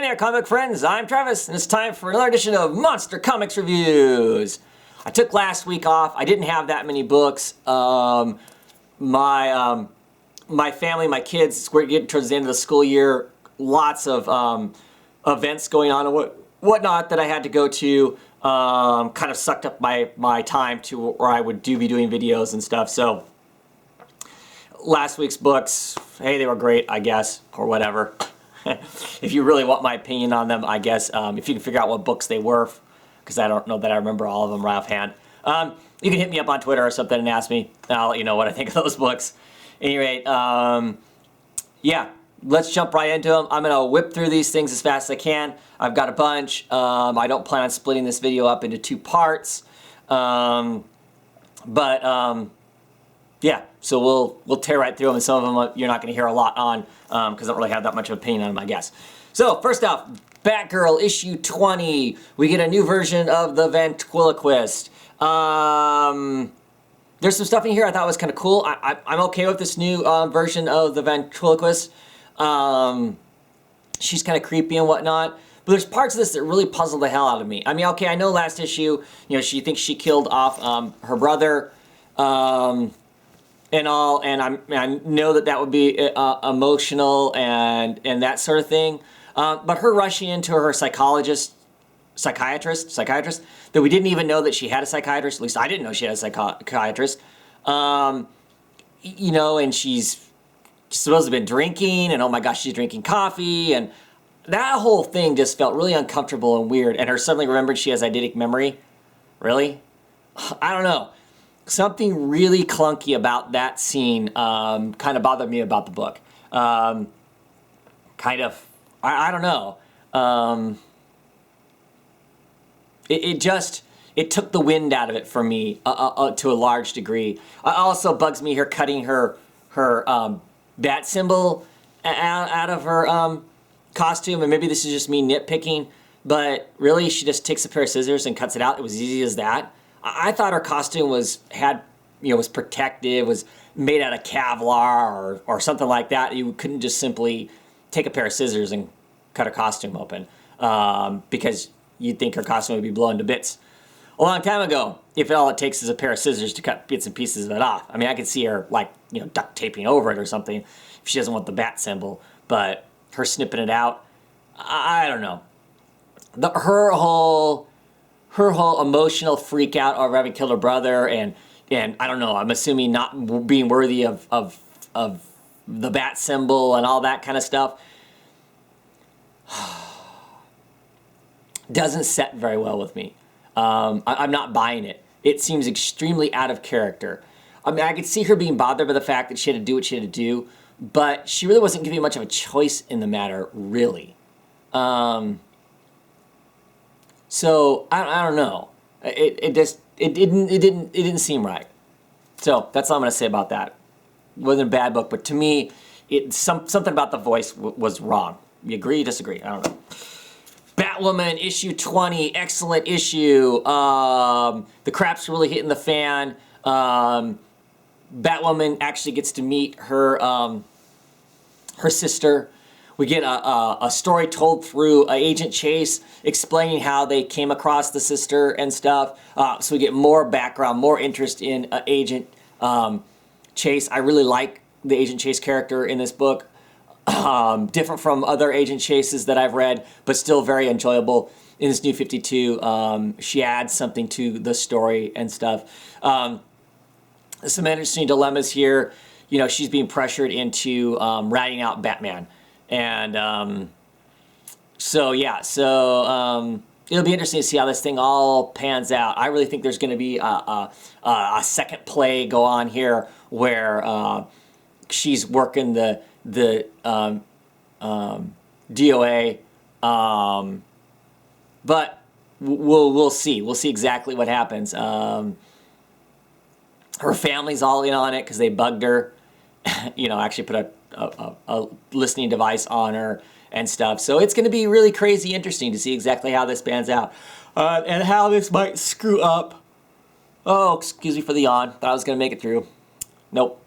there, comic friends, I'm Travis, and it's time for another edition of Monster Comics Reviews. I took last week off. I didn't have that many books. My family, my kids, we're getting towards the end of the school year. Lots of events going on and whatnot that I had to go to. Kind of sucked up my time to where I would be doing videos and stuff. So last week's books, hey, they were great, I guess, or whatever. If you really want my opinion on them, I guess, if you can figure out what books they were, because I don't know that I remember all of them right offhand. You can hit me up on Twitter or something and ask me, and I'll let you know what I think of those books. At any rate, yeah, let's jump right into them. I'm going to whip through these things as fast as I can. I've got a bunch. I don't plan on splitting this video up into two parts. Yeah, so we'll tear right through them, and some of them you're not going to hear a lot on because I don't really have that much of an opinion on them, I guess. So, first off, Batgirl issue 20. We get a new version of the ventriloquist. There's some stuff in here I thought was kind of cool. I'm okay with this new version of the ventriloquist. She's kind of creepy and whatnot. But there's parts of this that really puzzle the hell out of me. I mean, okay, I know last issue, she thinks she killed off her brother. And all, and I know that would be emotional and that sort of thing. But her rushing into her psychiatrist, that we didn't even know that she had a psychiatrist. At least I didn't know she had a psychiatrist. And she's supposed to have been drinking, and oh my gosh, she's drinking coffee, and that whole thing just felt really uncomfortable and weird. And her suddenly remembered she has eidetic memory. Really? I don't know. Something really clunky about that scene kind of bothered me about the book. I don't know. It took the wind out of it for me to a large degree. It also bugs me her cutting her bat symbol out of her costume, and maybe this is just me nitpicking, but really she just takes a pair of scissors and cuts it out. It was easy as that. I thought her costume was protective, was made out of Kevlar or something like that. You couldn't just simply take a pair of scissors and cut her costume open because you'd think her costume would be blown to bits a long time ago if all it takes is a pair of scissors to cut bits and pieces of it off. I mean, I could see her duct taping over it or something if she doesn't want the bat symbol, but her snipping it out, I don't know. Her whole emotional freak out over having killed her brother, and I don't know, I'm assuming not being worthy of the bat symbol and all that kind of stuff, doesn't set very well with me. I'm not buying it. It seems extremely out of character. I mean, I could see her being bothered by the fact that she had to do what she had to do, but she really wasn't giving much of a choice in the matter, really. So I don't know. It didn't seem right. So that's all I'm gonna say about that. It wasn't a bad book, but to me, something about the voice was wrong. You agree? Disagree? I don't know. Batwoman issue 20, excellent issue. The crap's really hitting the fan. Batwoman actually gets to meet her sister. We get a story told through Agent Chase explaining how they came across the sister and stuff. So we get more background, more interest in Agent Chase. I really like the Agent Chase character in this book. Different from other Agent Chases that I've read, but still very enjoyable in this new 52. She adds something to the story and stuff. Some interesting dilemmas here. She's being pressured into ratting out Batman. And it'll be interesting to see how this thing all pans out. I really think there's going to be a second play go on here where she's working the DOA, but we'll see. We'll see exactly what happens. Her family's all in on it because they bugged her. Actually put a listening device on her and stuff. So it's going to be really crazy interesting to see exactly how this pans out and how this might screw up. Oh, excuse me for the yawn. Thought I was going to make it through. Nope.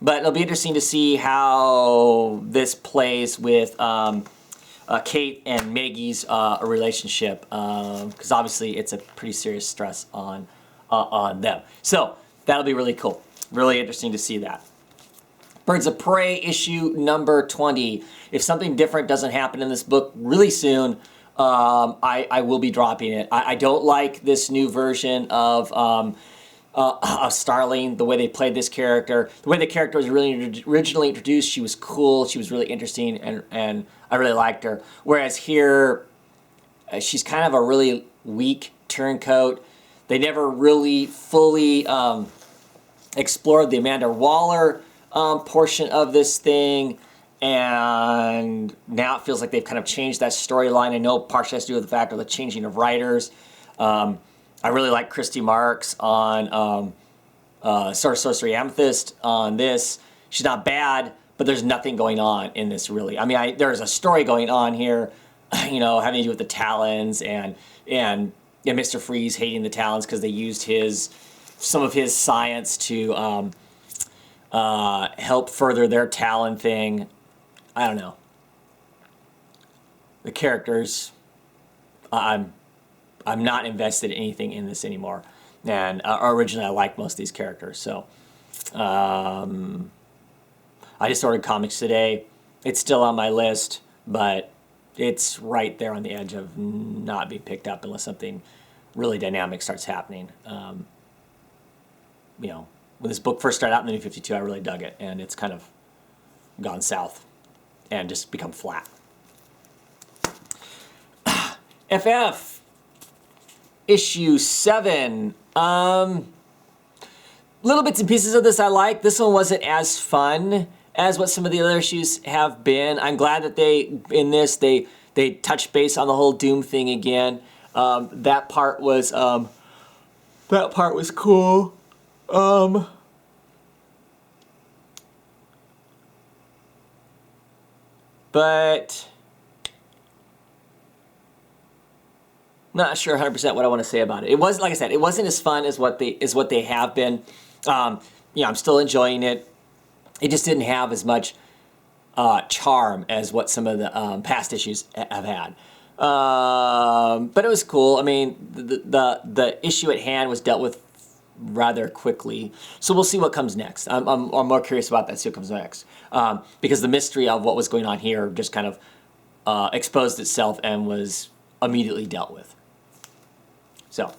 But it'll be interesting to see how this plays with Kate and Maggie's relationship, because obviously it's a pretty serious stress on them. So that'll be really cool. Really interesting to see that. Birds of Prey issue number 20. If something different doesn't happen in this book really soon, I will be dropping it. I don't like this new version of Starling, the way they played this character. The way the character was really originally introduced, she was cool, she was really interesting, and I really liked her. Whereas here, she's kind of a really weak turncoat. They never really fully explored the Amanda Waller portion of this thing, and now it feels like they've kind of changed that storyline. I know partially has to do with the fact of the changing of writers. I really like Christy Marks on Sword of Sorcery Amethyst on this. She's not bad, but there's nothing going on in this really. I mean, there's a story going on here, you know, having to do with the Talons and Mr. Freeze hating the Talons because they used some of his science to help further their Talon thing. I don't know. The characters, I'm not invested in anything in this anymore. And originally I liked most of these characters. So I just ordered comics today. It's still on my list, but it's right there on the edge of not being picked up unless something really dynamic starts happening. You know, when this book first started out in the New 52, I really dug it, and it's kind of gone south and just become flat. FF issue 7. Little bits and pieces of this I like. This one wasn't as fun as what some of the other issues have been. I'm glad that they touched base on the whole Doom thing again. That part was cool. But not sure 100% what I want to say about it. It was, like I said, it wasn't as fun as what they have been. I'm still enjoying it. It just didn't have as much charm as what some of the past issues have had. But it was cool. I mean, the issue at hand was dealt with rather quickly, so we'll see what comes next. I'm more curious about that. See what comes next, because the mystery of what was going on here just kind of exposed itself and was immediately dealt with. So,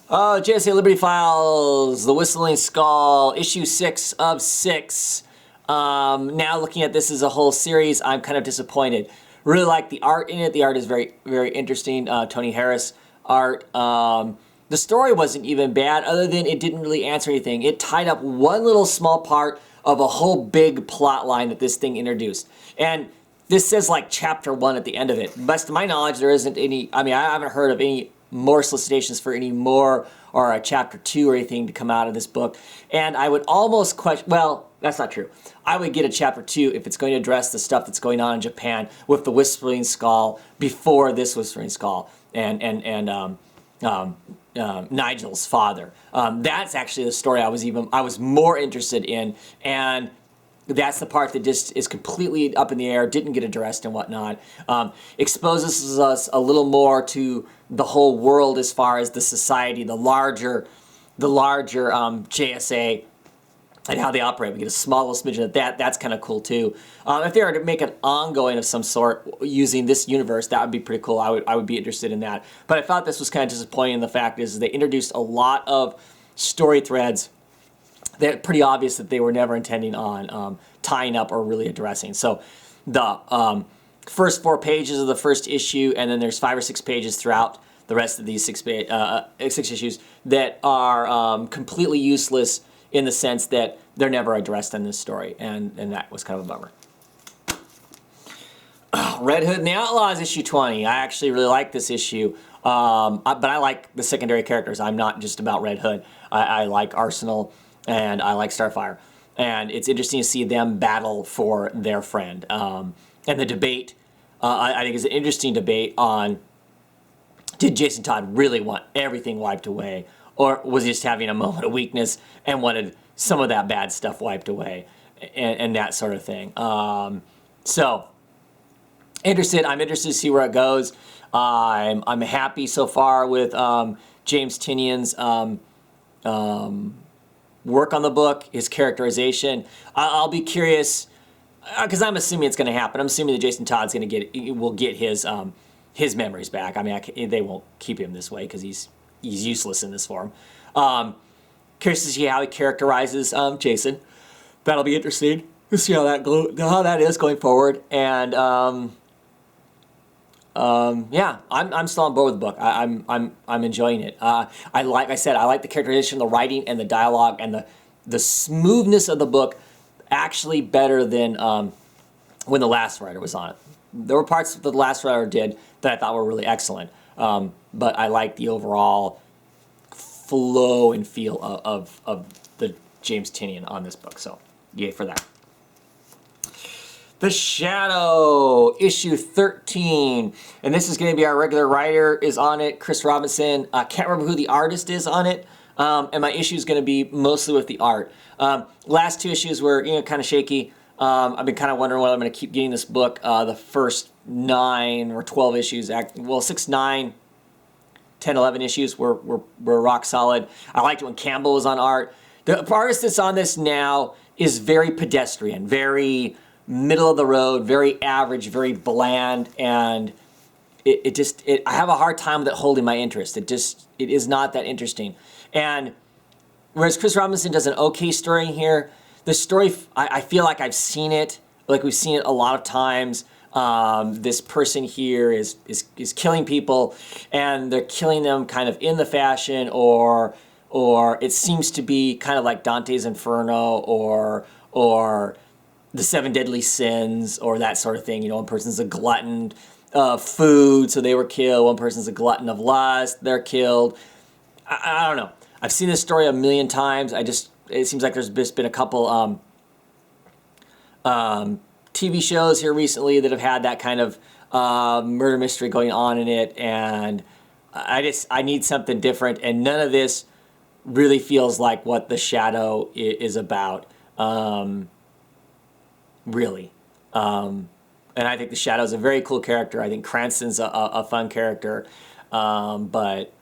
JSA Liberty Files, The Whistling Skull, issue 6 of 6. Now looking at this as a whole series, I'm kind of disappointed. Really like the art in it. The art is very, very interesting. Tony Harris art. The story wasn't even bad, other than it didn't really answer anything. It tied up one little small part of a whole big plot line that this thing introduced. And this says like chapter 1 at the end of it. Best to my knowledge, there isn't any, I mean, I haven't heard of any more solicitations for any more or a chapter 2 or anything to come out of this book. And I would almost question, well, that's not true. I would get a chapter 2 if it's going to address the stuff that's going on in Japan with the Whispering Skull before this Whispering Skull and Nigel's father. That's actually the story I was more interested in, and that's the part that just is completely up in the air, didn't get addressed and whatnot. Exposes us a little more to the whole world as far as the society, the larger JSA, and how they operate. We get a small little smidgen of that. That's kind of cool too. If they were to make an ongoing of some sort using this universe, that would be pretty cool. I would be interested in that. But I thought this was kind of disappointing. The fact is they introduced a lot of story threads that are pretty obvious that they were never intending on tying up or really addressing. So the first 4 pages of the first issue, and then there's 5 or 6 pages throughout the rest of these 6 issues that are completely useless in the sense that they're never addressed in this story, and that was kind of a bummer. Red Hood and the Outlaws, issue 20. I actually really like this issue, but I like the secondary characters. I'm not just about Red Hood. I like Arsenal, and I like Starfire. And it's interesting to see them battle for their friend. And the debate, I think, is an interesting debate on, did Jason Todd really want everything wiped away? Or was he just having a moment of weakness and wanted some of that bad stuff wiped away? and that sort of thing. So interested. I'm interested to see where it goes. I'm happy so far with James Tynion's work on the book, his characterization. I'll be curious because I'm assuming it's going to happen. I'm assuming that Jason Todd's going to will get his memories back. I mean, they won't keep him this way because he's useless in this form. Curious to see how he characterizes Jason. That'll be interesting to see how that is going forward. And yeah, I'm still on board with the book. I'm enjoying it. Like I said, I like the characterization, the writing, and the dialogue, and the smoothness of the book. Actually, better than when the last writer was on it. There were parts that the last writer did that I thought were really excellent, but I like the overall flow and feel of the James Tynion on this book. So, yay for that. The Shadow, issue 13. And this is going to be our regular writer is on it, Chris Robinson. I can't remember who the artist is on it. And my issue is going to be mostly with the art. Last two issues were kind of shaky. I've been kind of wondering whether I'm going to keep getting this book. The first 9 or 12 issues, 6, 9, 10, 11 issues were rock solid. I liked it when Campbell was on art. The artist that's on this now is very pedestrian, very middle of the road, very average, very bland, and I have a hard time with it holding my interest. It is not that interesting. And whereas Chris Robinson does an okay story here, the story, I feel like I've seen it, like we've seen it a lot of times. This person here is killing people, and they're killing them kind of in the fashion, or it seems to be kind of like Dante's Inferno, or the 7 Deadly Sins, or that sort of thing. One person's a glutton of food, so they were killed. One person's a glutton of lust, they're killed. I don't know. I've seen this story a million times. It seems like there's just been a couple TV shows here recently that have had that kind of murder mystery going on in it, and I need something different, and none of this really feels like what The Shadow is about. Really. And I think the Shadow's a very cool character. I think Cranston's a fun character. But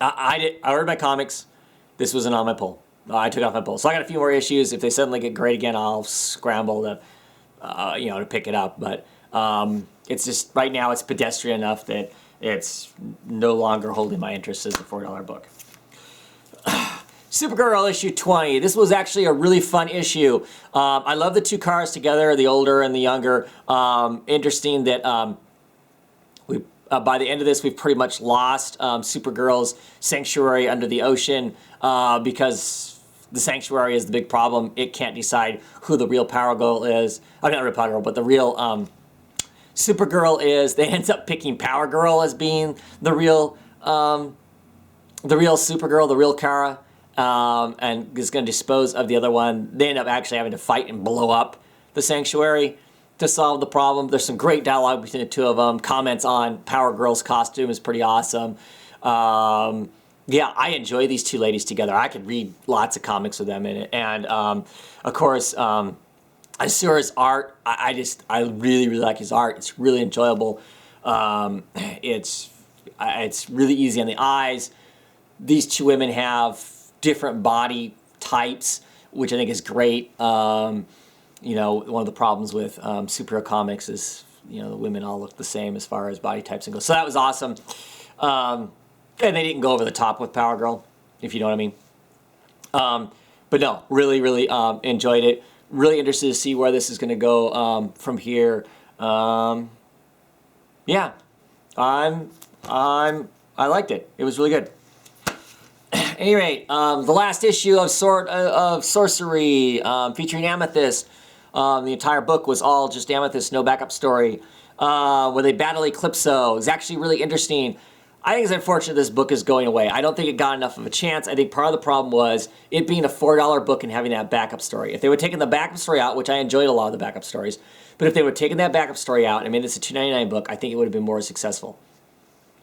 I read my comics. This wasn't on my pull. I took it off my pull. So I got a few more issues. If they suddenly get great again, I'll scramble to pick it up. But it's just, right now, it's pedestrian enough that it's no longer holding my interest as a $4 book. Supergirl issue 20. This was actually a really fun issue. I love the two cars together, the older and the younger. Interesting that by the end of this, we've pretty much lost Supergirl's sanctuary under the ocean because the sanctuary is the big problem. It can't decide who the real Power Girl is. I'm not real Power Girl, but the real Supergirl is. They end up picking Power Girl as being the real Supergirl, the real Kara. And is going to dispose of the other one. They end up actually having to fight and blow up the sanctuary to solve the problem. There's some great dialogue between the two of them. Comments on Power Girl's costume is pretty awesome. Yeah, I enjoy these two ladies together. I could read lots of comics with them in it. And, of course, Asura's art, I really, really like his art. It's really enjoyable. It's really easy on the eyes. These two women have different body types, which I think is great. One of the problems with superhero comics is, the women all look the same as far as body types and go. So that was awesome. And they didn't go over the top with Power Girl, if you know what I mean. But no, really, really enjoyed it. Really interested to see where this is going to go from here. Yeah, I liked it. It was really good. At any rate, the last issue of Sorcery featuring Amethyst. The entire book was all just Amethyst, no backup story, where they battle Eclipso. It's actually really interesting. I think it's unfortunate this book is going away. I don't think it got enough of a chance. I think part of the problem was it being a $4 book and having that backup story. If they would have taken the backup story out, which I enjoyed a lot of the backup stories, but if they would have taken that backup story out and made this a $2.99 book, I think it would have been more successful.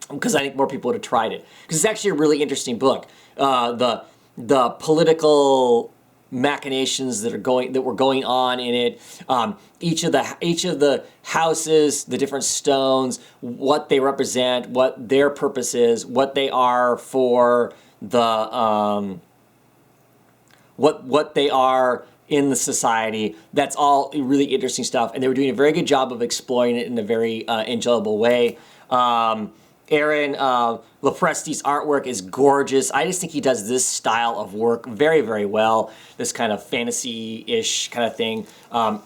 Because I think more people would have tried it. Because it's actually a really interesting book. The political machinations that were going on in it. Each of the houses, the different stones, what they represent, what their purpose is, what they are for the what they are in the society. That's all really interesting stuff, and they were doing a very good job of exploring it in a very enjoyable way. Aaron Lopresti's artwork is gorgeous. I just think he does this style of work very, very well. This kind of fantasy-ish kind of thing.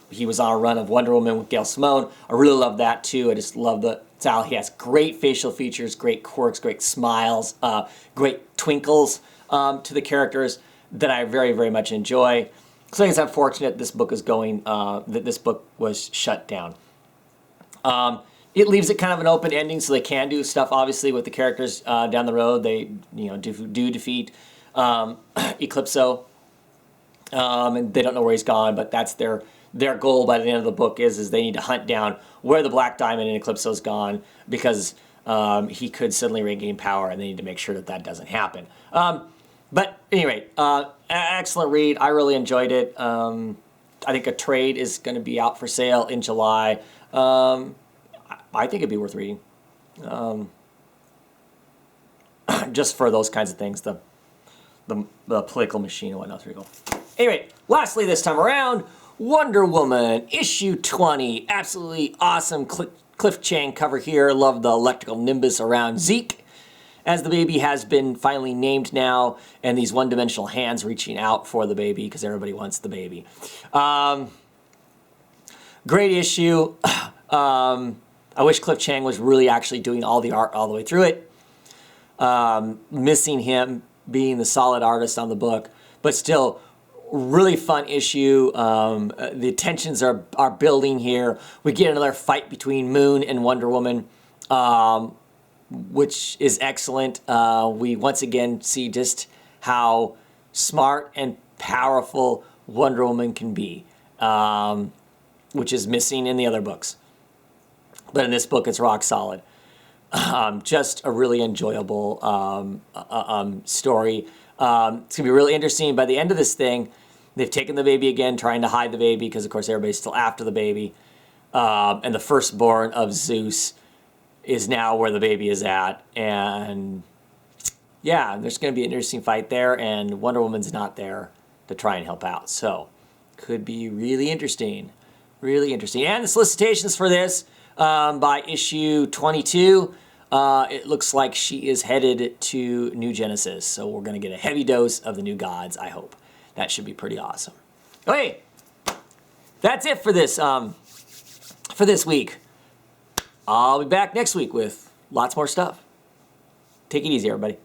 He was on a run of Wonder Woman with Gail Simone. I really love that too. I just love the style. He has great facial features, great quirks, great smiles, great twinkles to the characters that I very, very much enjoy. So I think it's unfortunate this book is going, that this book was shut down. It leaves it kind of an open ending, so they can do stuff, obviously, with the characters down the road. They, do defeat Eclipso, and they don't know where he's gone, but that's their goal by the end of the book is they need to hunt down where the Black Diamond in Eclipso's gone, because he could suddenly regain power, and they need to make sure that doesn't happen. But anyway, excellent read. I really enjoyed it. I think a trade is going to be out for sale in July. I think it'd be worth reading. Just for those kinds of things, the political machine and whatnot. There you go. Anyway, lastly this time around, Wonder Woman, issue 20. Absolutely awesome Cliff Chang cover here. Love the electrical nimbus around Zeke, as the baby has been finally named now, and these one-dimensional hands reaching out for the baby because everybody wants the baby. Great issue. I wish Cliff Chang was really actually doing all the art all the way through it. Missing him being the solid artist on the book, but still really fun issue. The tensions are building here. We get another fight between Moon and Wonder Woman, which is excellent. We once again see just how smart and powerful Wonder Woman can be, which is missing in the other books. But in this book, it's rock solid. Just a really enjoyable story. It's going to be really interesting. By the end of this thing, they've taken the baby again, trying to hide the baby, because, of course, everybody's still after the baby. And the firstborn of Zeus is now where the baby is at. And, yeah, there's going to be an interesting fight there, and Wonder Woman's not there to try and help out. So, could be really interesting. Really interesting. And the solicitations for this, by issue 22, it looks like she is headed to New Genesis. So we're going to get a heavy dose of the new gods, I hope. That should be pretty awesome. Okay, that's it for this week. I'll be back next week with lots more stuff. Take it easy, everybody.